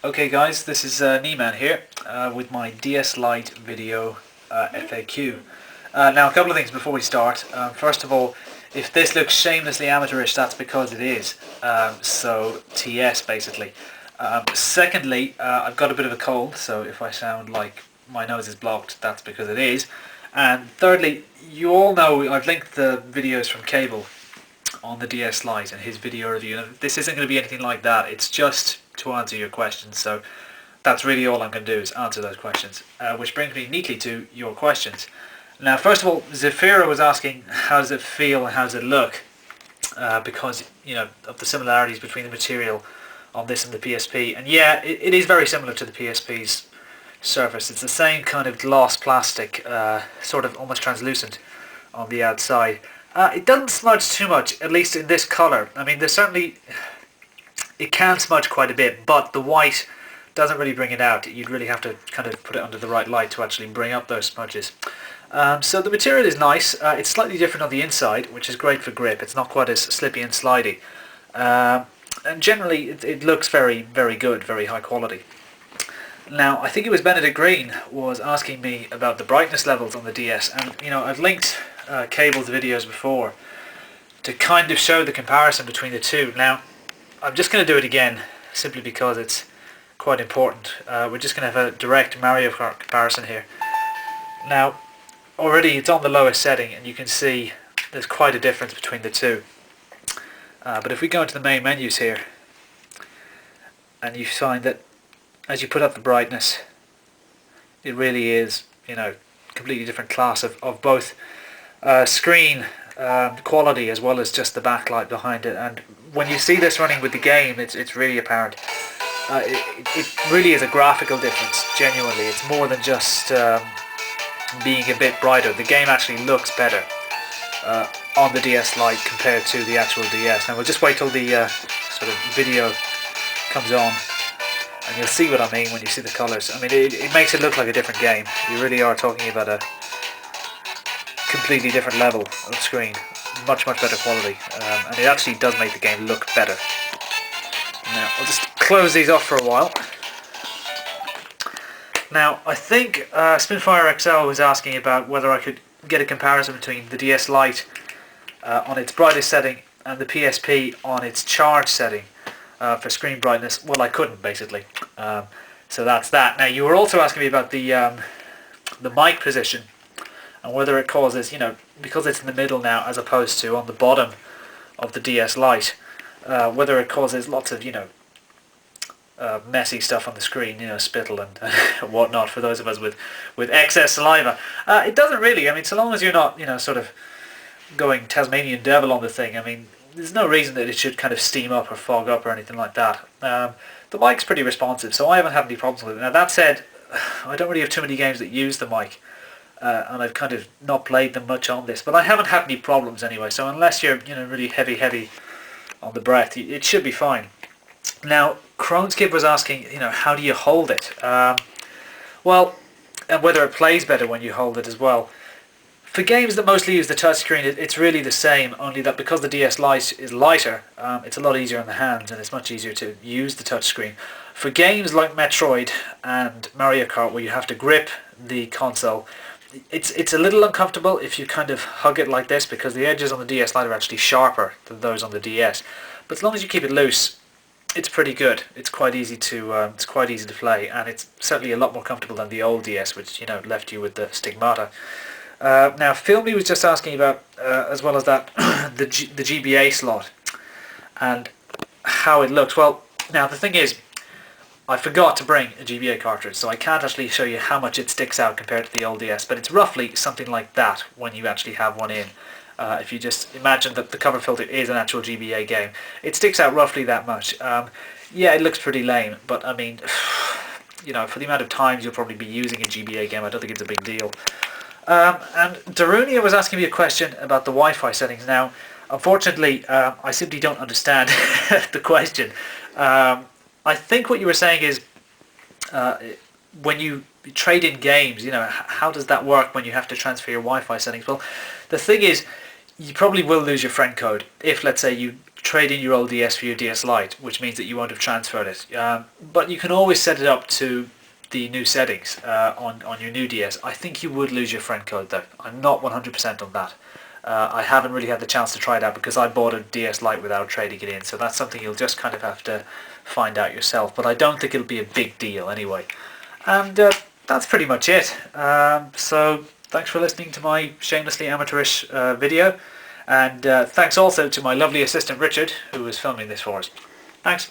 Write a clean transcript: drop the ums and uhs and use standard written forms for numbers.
Okay guys, this is Nieman here with my DS Lite video FAQ. Now a couple of things before we start. First of all, if this looks shamelessly amateurish, that's because it is. So TS basically. Secondly, I've got a bit of a cold, so if I sound like my nose is blocked, that's because it is. And thirdly, you all know I've linked the videos from Cable on the DS Lite and his video review. And this isn't going to be anything like that, it's just to answer your questions, so that's really all I'm going to do is answer those questions, which brings me neatly to your questions. Now first of all, Zafira was asking how does it feel and how does it look, because you know of the similarities between the material on this and the PSP, and yeah, it is very similar to the PSP's surface. It's the same kind of gloss plastic, sort of almost translucent on the outside. It doesn't smudge too much, at least in this colour. I mean, there's certainly, it can smudge quite a bit, but the white doesn't really bring it out. You'd really have to kind of put it under the right light to actually bring up those smudges. So the material is nice. It's slightly different on the inside, which is great for grip. It's not quite as slippy and slidey. And generally, it looks very, very good, very high quality. Now, I think it was Benedict Green was asking me about the brightness levels on the DS, and you know, I've linked Cable's videos before to kind of show the comparison between the two. Now, I'm just going to do it again, simply because it's quite important. We're just going to have a direct Mario Kart comparison here. Now, already it's on the lowest setting, and you can see there's quite a difference between the two. But if we go into the main menus here, and you find that as you put up the brightness, it really is, you know, completely different class of both screen quality as well as just the backlight behind it. And when you see this running with the game, it's really apparent. It really is a graphical difference, genuinely. It's more than just being a bit brighter. The game actually looks better on the DS Lite compared to the actual DS. Now we'll just wait till the sort of video comes on, and you'll see what I mean when you see the colours. I mean, it makes it look like a different game. You really are talking about a completely different level of screen. Much, much better quality. And it actually does make the game look better. Now, I'll just close these off for a while. Now, I think Spinfire XL was asking about whether I could get a comparison between the DS Lite on its brightest setting and the PSP on its charge setting. For screen brightness. Well, I couldn't, basically. So that's that. Now, you were also asking me about the mic position and whether it causes, you know, because it's in the middle now as opposed to on the bottom of the DS Lite, whether it causes lots of, you know, messy stuff on the screen, you know, spittle and whatnot for those of us with excess saliva. It doesn't really. I mean, so long as you're not, you know, sort of going Tasmanian devil on the thing, I mean, there's no reason that it should kind of steam up or fog up or anything like that. The mic's pretty responsive, so I haven't had any problems with it. Now that said, I don't really have too many games that use the mic, and I've kind of not played them much on this, but I haven't had any problems anyway, so unless you're, you know, really heavy on the breath, it should be fine. Now, Crohn's Kid was asking, you know, how do you hold it? Well, and whether it plays better when you hold it as well. For games that mostly use the touchscreen, it's really the same, only that because the DS Lite is lighter, it's a lot easier on the hands and it's much easier to use the touchscreen. For games like Metroid and Mario Kart, where you have to grip the console, it's a little uncomfortable if you kind of hug it like this, because the edges on the DS Lite are actually sharper than those on the DS. But as long as you keep it loose, it's pretty good. It's quite easy to play, and it's certainly a lot more comfortable than the old DS, which, you know, left you with the stigmata. Now, Filmy was just asking about, as well as that, the GBA slot and how it looks. Well, now the thing is, I forgot to bring a GBA cartridge, so I can't actually show you how much it sticks out compared to the old DS, but it's roughly something like that when you actually have one in. If you just imagine that the cover filter is an actual GBA game, it sticks out roughly that much. Yeah, it looks pretty lame, but I mean, you know, for the amount of times you'll probably be using a GBA game, I don't think it's a big deal. And Darunia was asking me a question about the Wi-Fi settings. Now, unfortunately, I simply don't understand the question. I think what you were saying is, when you trade in games, you know, how does that work when you have to transfer your Wi-Fi settings? Well, the thing is, you probably will lose your friend code if, let's say, you trade in your old DS for your DS Lite, which means that you won't have transferred it. But you can always set it up to the new settings on your new DS. I think you would lose your friend code though. I'm not 100% on that. I haven't really had the chance to try it out because I bought a DS Lite without trading it in, so that's something you'll just kind of have to find out yourself. But I don't think it'll be a big deal anyway. And that's pretty much it. So thanks for listening to my shamelessly amateurish video. And thanks also to my lovely assistant Richard, who was filming this for us. Thanks.